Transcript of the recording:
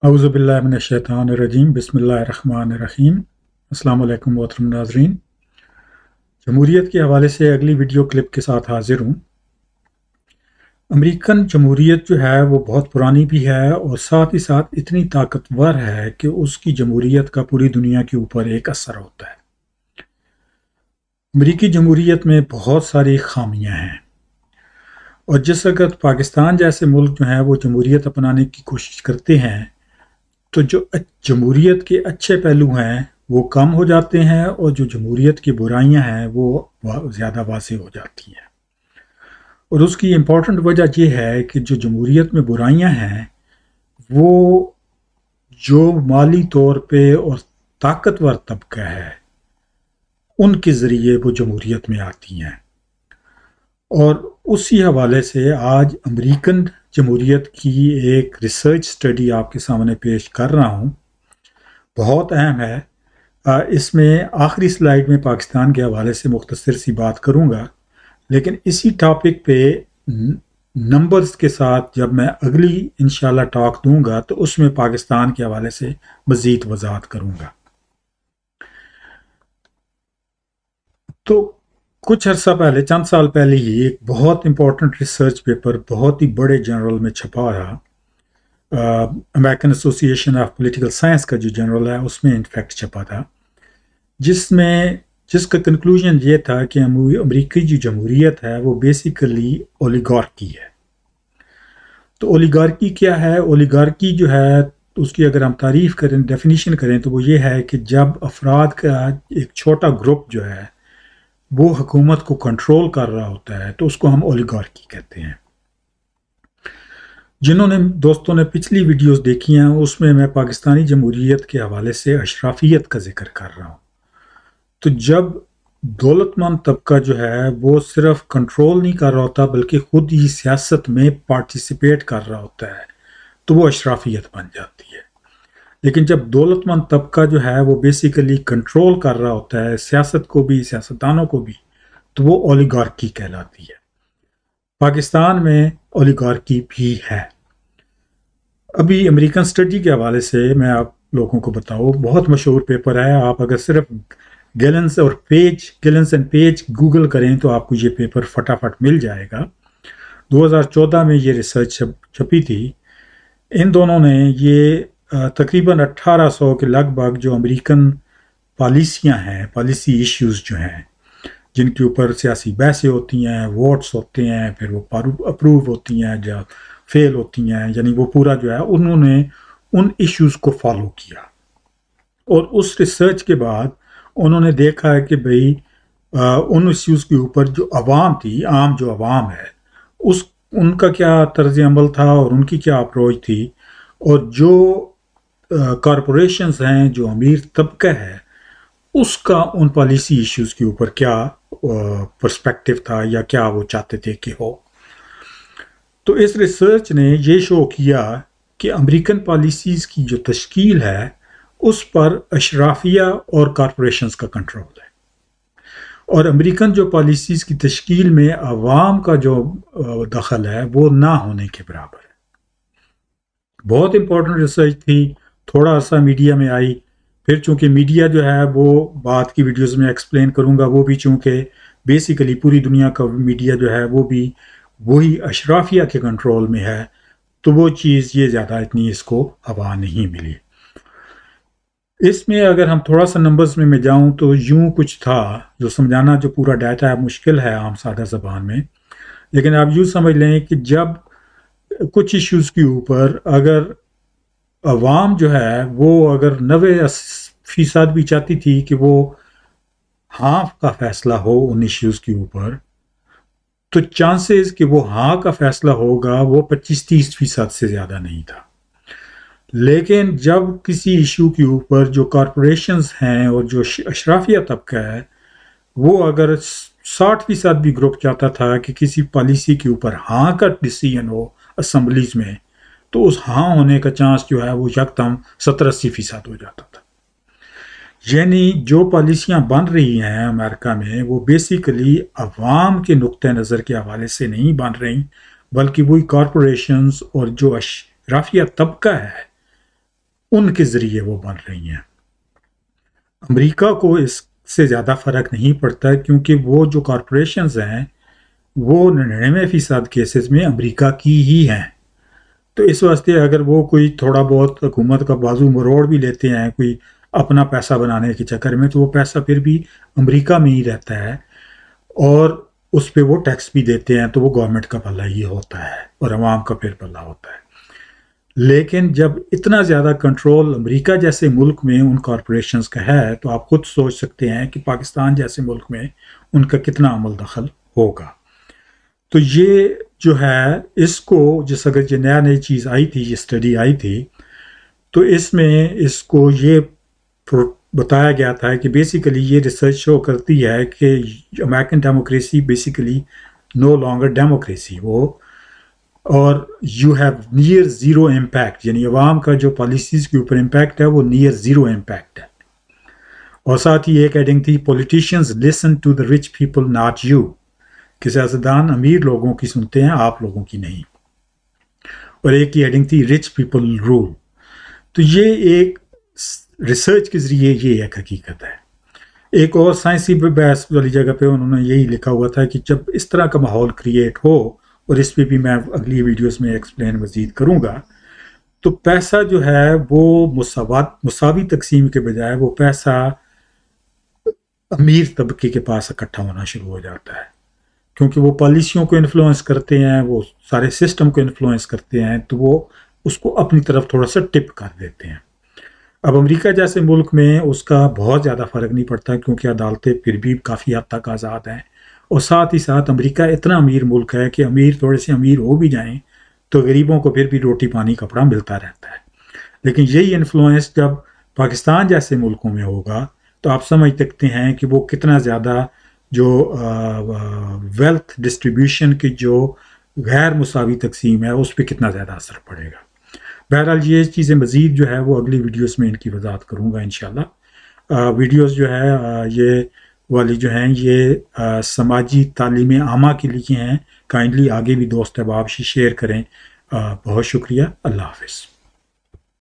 اعوذ باللہ من الشیطان الرجیم بسم اللہ الرحمن الرحیم۔ السلام علیکم محترم ناظرین، جمہوریت کے حوالے سے اگلی ویڈیو کلپ کے ساتھ حاضر ہوں۔ امریکن جمہوریت جو ہے وہ بہت پرانی بھی ہے اور ساتھ ہی ساتھ اتنی طاقتور ہے کہ اس کی جمہوریت کا پوری دنیا کے اوپر ایک اثر ہوتا ہے۔ امریکی جمہوریت میں بہت ساری خامیاں ہیں، اور جس وقت پاکستان جیسے ملک جو ہیں وہ جمہوریت اپنانے کی کوشش کرتے ہیں تو جو جمہوریت کے اچھے پہلو ہیں وہ کم ہو جاتے ہیں، اور جو جمہوریت کی برائیاں ہیں وہ زیادہ واضح ہو جاتی ہیں۔ اور اس کی امپورٹنٹ وجہ یہ ہے کہ جو جمہوریت میں برائیاں ہیں وہ جو مالی طور پہ اور طاقتور طبقہ ہے ان کے ذریعے وہ جمہوریت میں آتی ہیں۔ اور اسی حوالے سے آج امریکن جمہوریت کی ایک ریسرچ سٹڈی آپ کے سامنے پیش کر رہا ہوں، بہت اہم ہے۔ اس میں آخری سلائیڈ میں پاکستان کے حوالے سے مختصر سی بات کروں گا، لیکن اسی ٹاپک پہ نمبرز کے ساتھ جب میں اگلی انشاءاللہ ٹاک دوں گا تو اس میں پاکستان کے حوالے سے مزید وضاحت کروں گا۔ تو کچھ عرصہ پہلے، چند سال پہلے ہی، ایک بہت امپورٹنٹ ریسرچ پیپر بہت ہی بڑے جرنل میں چھپا رہا، امریکن ایسوسی ایشن آف پولیٹیکل سائنس کا جو جرنل ہے اس میں انفیکٹ چھپا تھا، جس کا کنکلوژن یہ تھا کہ امریکی جو جمہوریت ہے وہ بیسیکلی اولیگارکی ہے۔ تو اولیگارکی کیا ہے؟ اولیگارکی جو ہے اس کی اگر ہم تعریف کریں، ڈیفینیشن کریں، تو وہ یہ ہے کہ جب افراد کا ایک چھوٹا گروپ جو ہے وہ حکومت کو کنٹرول کر رہا ہوتا ہے تو اس کو ہم اولیگارکی کہتے ہیں۔ جنہوں نے دوستوں نے پچھلی ویڈیوز دیکھی ہیں اس میں میں پاکستانی جمہوریت کے حوالے سے اشرافیت کا ذکر کر رہا ہوں۔ تو جب دولت مند طبقہ جو ہے وہ صرف کنٹرول نہیں کر رہا ہوتا بلکہ خود ہی سیاست میں پارٹیسپیٹ کر رہا ہوتا ہے تو وہ اشرافیت بن جاتی ہے۔ لیکن جب دولت مند طبقہ جو ہے وہ بیسیکلی کنٹرول کر رہا ہوتا ہے سیاست کو بھی، سیاستدانوں کو بھی، تو وہ اولیگارکی کہلاتی ہے۔ پاکستان میں اولیگارکی بھی ہے۔ ابھی امریکن سٹڈی کے حوالے سے میں آپ لوگوں کو بتاؤں، بہت مشہور پیپر ہے، آپ اگر صرف گیلنس اینڈ پیج گوگل کریں تو آپ کو یہ پیپر فٹافٹ مل جائے گا۔ 2014 میں یہ ریسرچ چھپی تھی۔ ان دونوں نے یہ تقریباً 1800 کے لگ بھگ جو امریکن پالیسیاں ہیں، پالیسی ایشوز جو ہیں جن کے اوپر سیاسی بحثیں ہوتی ہیں، ووٹس ہوتے ہیں، پھر وہ اپروو ہوتی ہیں یا فیل ہوتی ہیں، یعنی وہ پورا جو ہے انہوں نے ان ایشوز کو فالو کیا۔ اور اس ریسرچ کے بعد انہوں نے دیکھا ہے کہ بھئی ان ایشوز کے اوپر جو عوام تھی، عام جو عوام ہے، ان کا کیا طرز عمل تھا اور ان کی کیا اپروچ تھی، اور جو کارپوریشنز ہیں، جو امیر طبقہ ہے، اس کا ان پالیسی ایشوز کے اوپر کیا پرسپیکٹو تھا یا کیا وہ چاہتے تھے کہ ہو۔ تو اس ریسرچ نے یہ شو کیا کہ امریکن پالیسیز کی جو تشکیل ہے اس پر اشرافیہ اور کارپوریشنز کا کنٹرول ہے، اور امریکن جو پالیسیز کی تشکیل میں عوام کا جو دخل ہے وہ نہ ہونے کے برابر ہے۔ بہت امپورٹنٹ ریسرچ تھی، تھوڑا عرصہ میڈیا میں آئی، پھر چونکہ میڈیا جو ہے وہ بعد کی ویڈیوز میں ایکسپلین کروں گا، وہ بھی چونکہ بیسیکلی پوری دنیا کا میڈیا جو ہے وہ بھی وہی اشرافیہ کے کنٹرول میں ہے، تو وہ چیز یہ زیادہ اتنی اس کو ہوا نہیں ملی۔ اس میں اگر ہم تھوڑا سا نمبرز میں جاؤں تو یوں کچھ تھا، جو سمجھانا جو پورا ڈیٹا ہے مشکل ہے عام سادہ زبان میں، لیکن آپ یوں سمجھ لیں کہ جب کچھ ایشوز کے اوپر اگر عوام جو ہے وہ اگر 90% بھی چاہتی تھی کہ وہ ہاں کا فیصلہ ہو ان ایشوز کے اوپر، تو چانسز کہ وہ ہاں کا فیصلہ ہوگا وہ 25-30% سے زیادہ نہیں تھا۔ لیکن جب کسی ایشو کے اوپر جو کارپوریشنز ہیں اور جو اشرافیہ طبقہ ہے وہ اگر 60% بھی گروپ چاہتا تھا کہ کسی پالیسی کے اوپر ہاں کا ڈیسیژن ہو اسمبلیز میں، تو اس ہاں ہونے کا چانس جو ہے وہ یکدم 70-80% ہو جاتا تھا۔ یعنی جو پالیسیاں بن رہی ہیں امریکہ میں وہ بیسیکلی عوام کے نقطہ نظر کے حوالے سے نہیں بن رہی، بلکہ وہی کارپوریشنز اور جو اشرافیہ طبقہ ہے ان کے ذریعے وہ بن رہی ہیں۔ امریکہ کو اس سے زیادہ فرق نہیں پڑتا کیونکہ وہ جو کارپوریشنز ہیں وہ 99% کیسز میں امریکہ کی ہی ہیں۔ تو اس واسطے اگر وہ کوئی تھوڑا بہت حکومت کا بازو مروڑ بھی لیتے ہیں کوئی اپنا پیسہ بنانے کے چکر میں، تو وہ پیسہ پھر بھی امریکہ میں ہی رہتا ہے اور اس پہ وہ ٹیکس بھی دیتے ہیں، تو وہ گورنمنٹ کا پلہ ہی ہوتا ہے اور عوام کا پھر پلہ ہوتا ہے۔ لیکن جب اتنا زیادہ کنٹرول امریکہ جیسے ملک میں ان کارپوریشنز کا ہے، تو آپ خود سوچ سکتے ہیں کہ پاکستان جیسے ملک میں ان کا کتنا عمل دخل ہوگا۔ تو یہ جو ہے اس کو جس اگر یہ نئی چیز آئی تھی، یہ اسٹڈی آئی تھی، تو اس میں اس کو یہ بتایا گیا تھا کہ بیسیکلی یہ ریسرچ شو کرتی ہے کہ American democracy basically no longer democracy, وہ اور you have near zero impact, یعنی عوام کا جو پالیسیز کے اوپر امپیکٹ ہے وہ نیئر زیرو امپیکٹ ہے۔ اور ساتھ ہی ایک ایڈنگ تھی politicians listen to the rich people not you, کہ سیاستدان امیر لوگوں کی سنتے ہیں، آپ لوگوں کی نہیں۔ اور ایک کی ہیڈنگ تھی رچ پیپل رول۔ تو یہ ایک ریسرچ کے ذریعے یہ ایک حقیقت ہے۔ ایک اور سائنسی بحث والی جگہ پہ انہوں نے یہی لکھا ہوا تھا کہ جب اس طرح کا ماحول کریٹ ہو، اور اس پہ بھی میں اگلی ویڈیوز میں ایکسپلین مزید کروں گا، تو پیسہ جو ہے وہ مساوی تقسیم کے بجائے وہ پیسہ امیر طبقے کے پاس اکٹھا ہونا شروع ہو جاتا ہے، کیونکہ وہ پالیسیوں کو انفلوئنس کرتے ہیں، وہ سارے سسٹم کو انفلوئنس کرتے ہیں، تو وہ اس کو اپنی طرف تھوڑا سا ٹپ کر دیتے ہیں۔ اب امریکہ جیسے ملک میں اس کا بہت زیادہ فرق نہیں پڑتا کیونکہ عدالتیں پھر بھی کافی حد تک آزاد ہیں، اور ساتھ ہی ساتھ امریکہ اتنا امیر ملک ہے کہ امیر تھوڑے سے امیر ہو بھی جائیں تو غریبوں کو پھر بھی روٹی پانی کپڑا ملتا رہتا ہے۔ لیکن یہی انفلوئنس جب پاکستان جیسے ملکوں میں ہوگا تو آپ سمجھ سکتے ہیں کہ وہ کتنا زیادہ جو ویلتھ ڈسٹریبیوشن کی جو غیر مساوی تقسیم ہے اس پہ کتنا زیادہ اثر پڑے گا۔ بہرحال یہ چیزیں مزید جو ہے وہ اگلی ویڈیوز میں ان کی وضاحت کروں گا انشاءاللہ۔ ویڈیوز جو ہے یہ والی جو ہیں یہ سماجی تعلیم عامہ کے لیے ہیں، کائنڈلی آگے بھی دوست احباب شیئر کریں۔ بہت شکریہ، اللہ حافظ۔